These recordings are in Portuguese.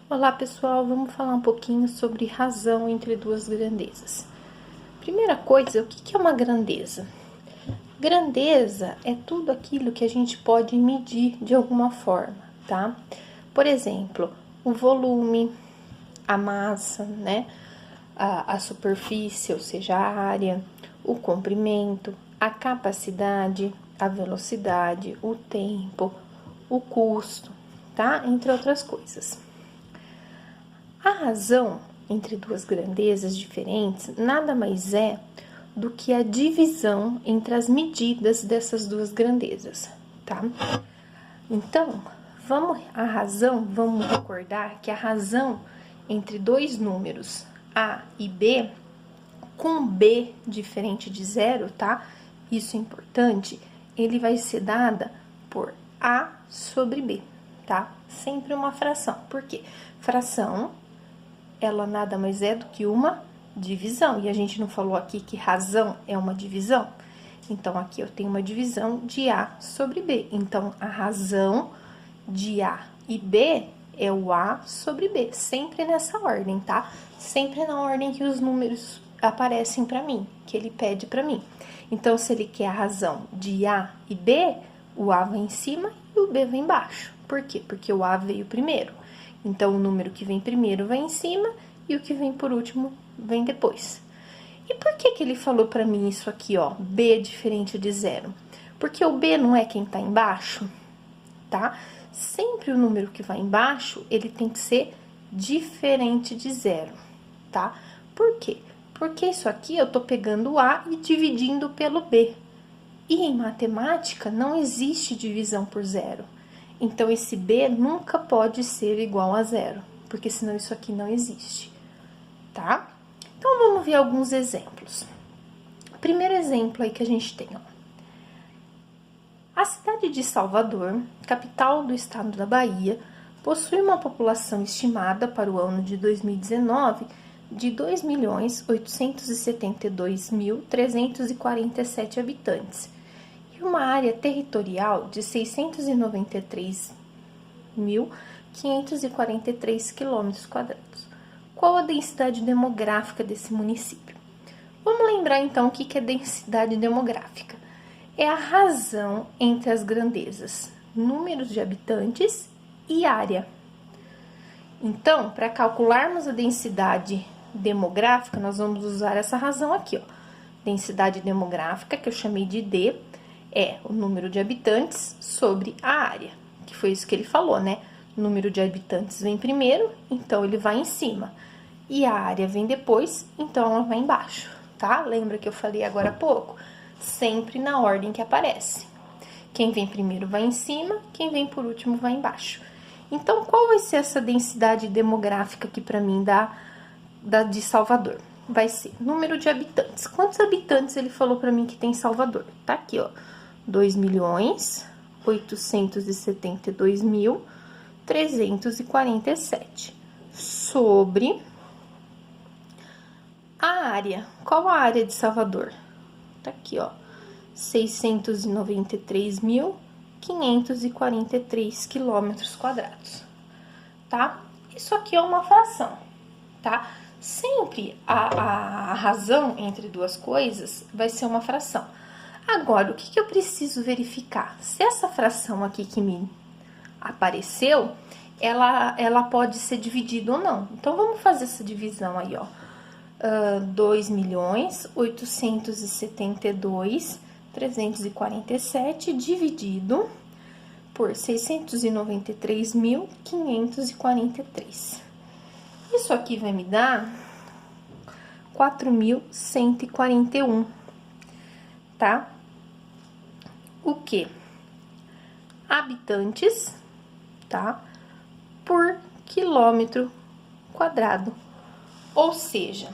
Olá pessoal, vamos falar um pouquinho sobre razão entre duas grandezas. Primeira coisa, o que é uma grandeza? Grandeza é tudo aquilo que a gente pode medir de alguma forma, tá? Por exemplo, o volume, a massa, né? A superfície, ou seja, a área, o comprimento, a capacidade, a velocidade, o tempo, o custo, tá? Entre outras coisas. A razão entre duas grandezas diferentes nada mais é do que a divisão entre as medidas dessas duas grandezas, tá? Então, vamos recordar que a razão entre dois números A e B, com B diferente de zero, tá? Isso é importante, ele vai ser dada por A sobre B, tá? Sempre uma fração. Por quê? Fração, ela nada mais é do que uma divisão. E a gente não falou aqui que razão é uma divisão? Então, aqui eu tenho uma divisão de A sobre B. Então, a razão de A e B é o A sobre B. Sempre nessa ordem, tá? Sempre na ordem que os números aparecem para mim, que ele pede para mim. Então, se ele quer a razão de A e B, o A vai em cima e o B vai embaixo. Por quê? Porque o A veio primeiro. Então, o número que vem primeiro vai em cima e o que vem por último vem depois. E por que ele falou para mim isso aqui, ó? B é diferente de zero. Porque o B não é quem tá embaixo, tá? Sempre o número que vai embaixo, ele tem que ser diferente de zero, tá? Por quê? Porque isso aqui eu tô pegando o A e dividindo pelo B. E em matemática não existe divisão por zero. Então, esse B nunca pode ser igual a zero, porque senão isso aqui não existe, tá? Então, vamos ver alguns exemplos. O primeiro exemplo aí que a gente tem, ó. A cidade de Salvador, capital do estado da Bahia, possui uma população estimada para o ano de 2019 de 2.872.347 habitantes, uma área territorial de 693.543 km². Qual a densidade demográfica desse município? Vamos lembrar então o que é densidade demográfica. É a razão entre as grandezas, números de habitantes e área. Então, para calcularmos a densidade demográfica, nós vamos usar essa razão aqui, ó. Densidade demográfica, que eu chamei de D, é o número de habitantes sobre a área, que foi isso que ele falou, né? O número de habitantes vem primeiro, então ele vai em cima. E a área vem depois, então ela vai embaixo, tá? Lembra que eu falei agora há pouco? Sempre na ordem que aparece. Quem vem primeiro vai em cima, quem vem por último vai embaixo. Então, qual vai ser essa densidade demográfica aqui para mim de Salvador? Vai ser número de habitantes. Quantos habitantes ele falou para mim que tem em Salvador? Tá aqui, ó. 2.872.347 sobre a área. Qual a área de Salvador? Tá aqui, ó. 693.543 km², tá? Isso aqui é uma fração, tá? Sempre a razão entre duas coisas vai ser uma fração. Agora, o que eu preciso verificar? Se essa fração aqui que me apareceu, ela pode ser dividida ou não. Então, vamos fazer essa divisão aí, ó. 2.872.347 dividido por 693.543. Isso aqui vai me dar 4.141, tá? O que? Habitantes, tá? Por quilômetro quadrado. Ou seja,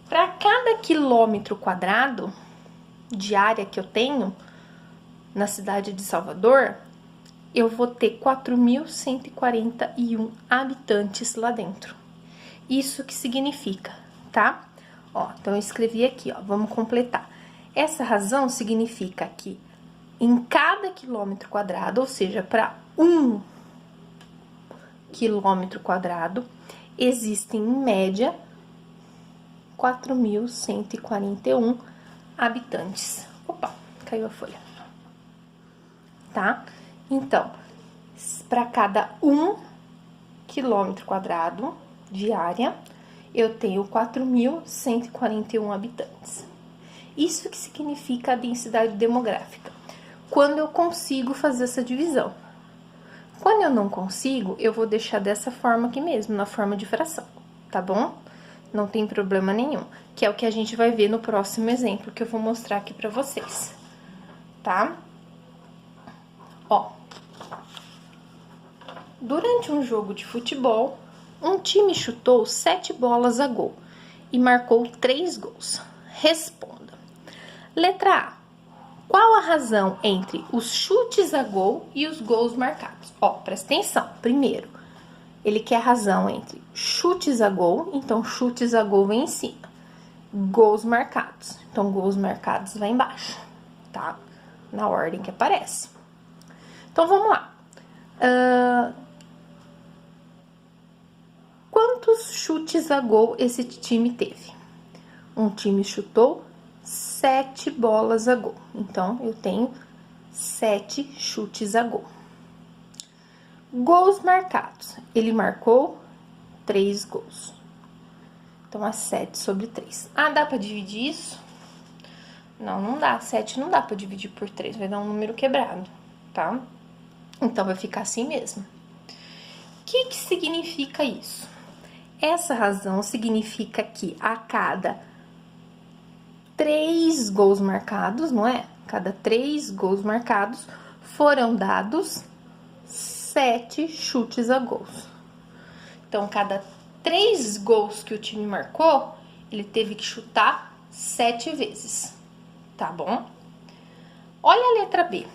para cada quilômetro quadrado de área que eu tenho na cidade de Salvador, eu vou ter 4.141 habitantes lá dentro. Isso que significa, tá? Ó, então eu escrevi aqui, ó, vamos completar. Essa razão significa que em cada quilômetro quadrado, ou seja, para 1 quilômetro quadrado, existem em média 4.141 habitantes. Opa, caiu a folha. Tá? Então, para cada 1 quilômetro quadrado de área, eu tenho 4.141 habitantes. Isso que significa a densidade demográfica. Quando eu consigo fazer essa divisão. Quando eu não consigo, eu vou deixar dessa forma aqui mesmo, na forma de fração, tá bom? Não tem problema nenhum, que é o que a gente vai ver no próximo exemplo que eu vou mostrar aqui pra vocês, tá? Ó, durante um jogo de futebol, um time chutou 7 bolas a gol e marcou 3 gols. Responda. Letra A. Qual a razão entre os chutes a gol e os gols marcados? Ó, presta atenção. Primeiro, ele quer a razão entre chutes a gol, então chutes a gol vem em cima. Gols marcados, então gols marcados vai embaixo, tá? Na ordem que aparece. Então, vamos lá. Quantos chutes a gol esse time teve? Um time chutou 7 bolas a gol. Então, eu tenho 7 chutes a gol. Gols marcados. Ele marcou 3 gols. Então, é 7 sobre 3. Ah, dá pra dividir isso? Não, não dá. 7 não dá pra dividir por 3. Vai dar um número quebrado, tá? Então, vai ficar assim mesmo. O que significa isso? Essa razão significa que a cada 3 gols marcados, não é? Cada 3 gols marcados foram dados 7 chutes a gols. Então, cada 3 gols que o time marcou, ele teve que chutar 7 vezes, tá bom? Olha a letra B.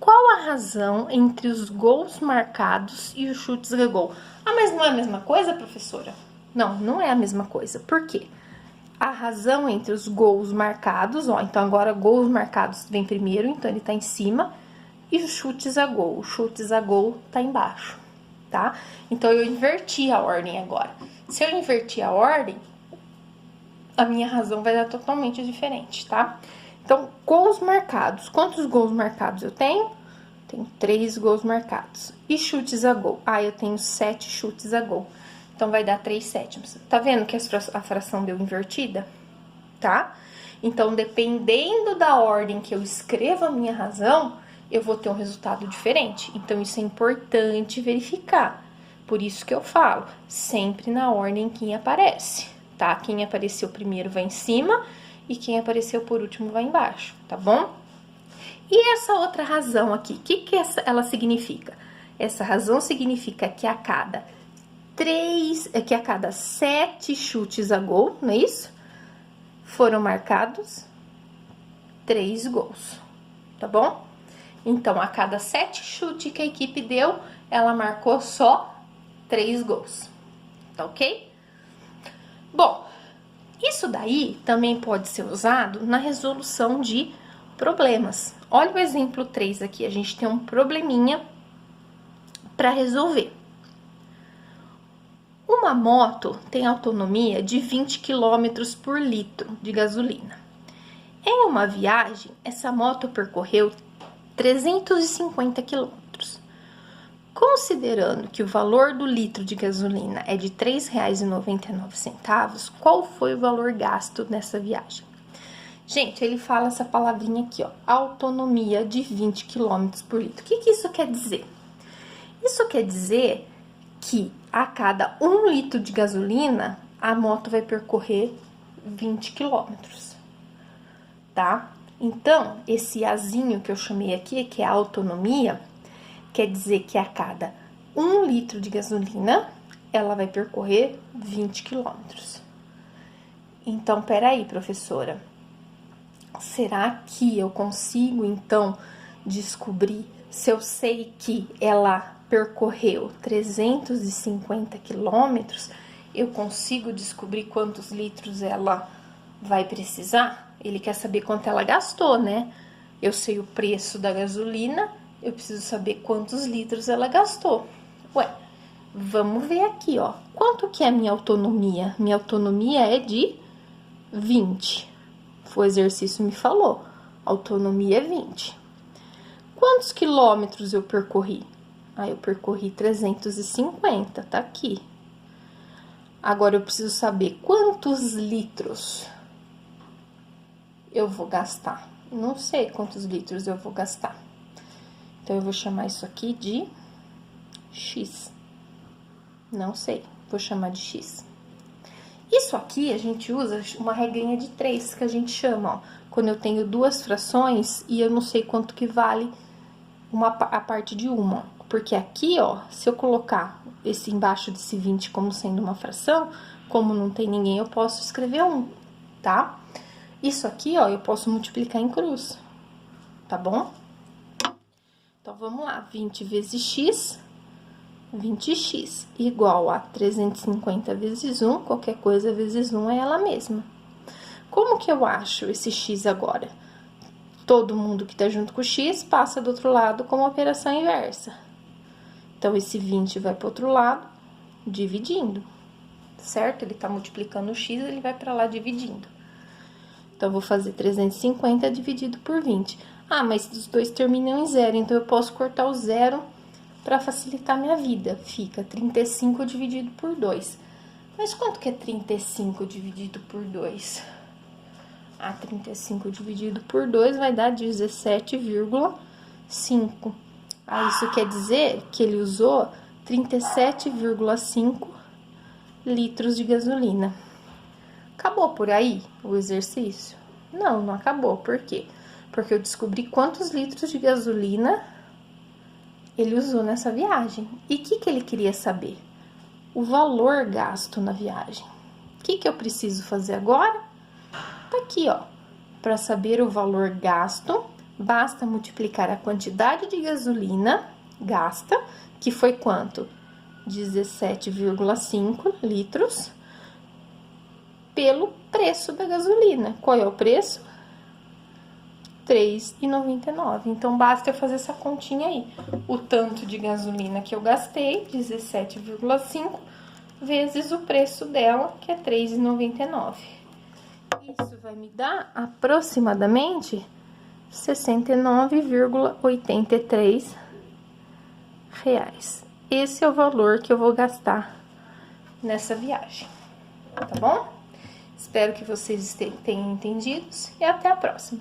Qual a razão entre os gols marcados e os chutes a gol? Ah, mas não é a mesma coisa, professora? Não, não é a mesma coisa. Por quê? A razão entre os gols marcados, ó, então agora gols marcados vem primeiro, então ele tá em cima, e os chutes a gol. Os chutes a gol tá embaixo, tá? Então eu inverti a ordem agora. Se eu invertir a ordem, a minha razão vai dar totalmente diferente, tá? Então, gols marcados. Quantos gols marcados eu tenho? Tenho 3 gols marcados. E chutes a gol? Ah, eu tenho 7 chutes a gol. Então, vai dar 3/7. Tá vendo que a fração deu invertida? Tá? Então, dependendo da ordem que eu escrevo a minha razão, eu vou ter um resultado diferente. Então, isso é importante verificar. Por isso que eu falo, sempre na ordem que aparece, tá? Quem apareceu primeiro vai em cima e quem apareceu por último vai embaixo, tá bom? E essa outra razão aqui, o que ela significa? Essa razão significa que a cada 7 chutes a gol, não é isso? Foram marcados 3 gols, tá bom? Então, a cada 7 chutes que a equipe deu, ela marcou só 3 gols, tá ok? Bom, isso daí também pode ser usado na resolução de problemas. Olha o exemplo 3 aqui, a gente tem um probleminha para resolver. Uma moto tem autonomia de 20 km por litro de gasolina. Em uma viagem, essa moto percorreu 350 quilômetros. Considerando que o valor do litro de gasolina é de R$ 3,99, qual foi o valor gasto nessa viagem? Gente, ele fala essa palavrinha aqui, ó, autonomia de 20 km por litro. O que isso quer dizer? Isso quer dizer que a cada 1 litro de gasolina, a moto vai percorrer 20 quilômetros, tá? Então, esse azinho que eu chamei aqui, que é a autonomia, quer dizer que a cada 1 litro de gasolina, ela vai percorrer 20 quilômetros. Então, peraí, professora. Será que eu consigo, então, descobrir se eu sei que ela percorreu 350 quilômetros? Eu consigo descobrir quantos litros ela vai precisar? Ele quer saber quanto ela gastou, né? Eu sei o preço da gasolina, eu preciso saber quantos litros ela gastou. Ué, vamos ver aqui, ó. Quanto que é a minha autonomia? Minha autonomia é de 20. O exercício me falou. Autonomia é 20. Quantos quilômetros eu percorri? Eu percorri 350, tá aqui. Agora, eu preciso saber quantos litros eu vou gastar. Não sei quantos litros eu vou gastar. Então, eu vou chamar isso aqui de X. Não sei, vou chamar de X. Isso aqui, a gente usa uma regrinha de 3, que a gente chama, ó. Quando eu tenho duas frações e eu não sei quanto que vale a parte de uma. Porque aqui, ó, se eu colocar esse embaixo desse 20 como sendo uma fração, como não tem ninguém, eu posso escrever 1, tá? Isso aqui, ó, eu posso multiplicar em cruz, tá bom? Então, vamos lá, 20 vezes x, 20x, igual a 350 vezes 1, qualquer coisa vezes 1 é ela mesma. Como que eu acho esse x agora? Todo mundo que tá junto com o x passa do outro lado como operação inversa. Então, esse 20 vai pro outro lado, dividindo, certo? Ele tá multiplicando o x, ele vai pra lá dividindo. Então, eu vou fazer 350 dividido por 20. Mas os dois terminam em zero, então eu posso cortar o zero para facilitar minha vida. Fica 35 dividido por 2. Mas quanto que é 35 dividido por 2? 35 dividido por 2 vai dar 17,5. Isso quer dizer que ele usou 37,5 litros de gasolina. Acabou por aí o exercício? Não, não acabou. Por quê? Porque eu descobri quantos litros de gasolina ele usou nessa viagem. E o que ele queria saber? O valor gasto na viagem. O que eu preciso fazer agora? Tá aqui, ó. Para saber o valor gasto, basta multiplicar a quantidade de gasolina gasta, que foi quanto? 17,5 litros, pelo preço da gasolina. Qual é o preço? R$ 3,99. Então, basta eu fazer essa continha aí. O tanto de gasolina que eu gastei, 17,5, vezes o preço dela, que é R$ 3,99. Isso vai me dar aproximadamente R$ 69,83. Esse é o valor que eu vou gastar nessa viagem, tá bom? Espero que vocês tenham entendido e até a próxima.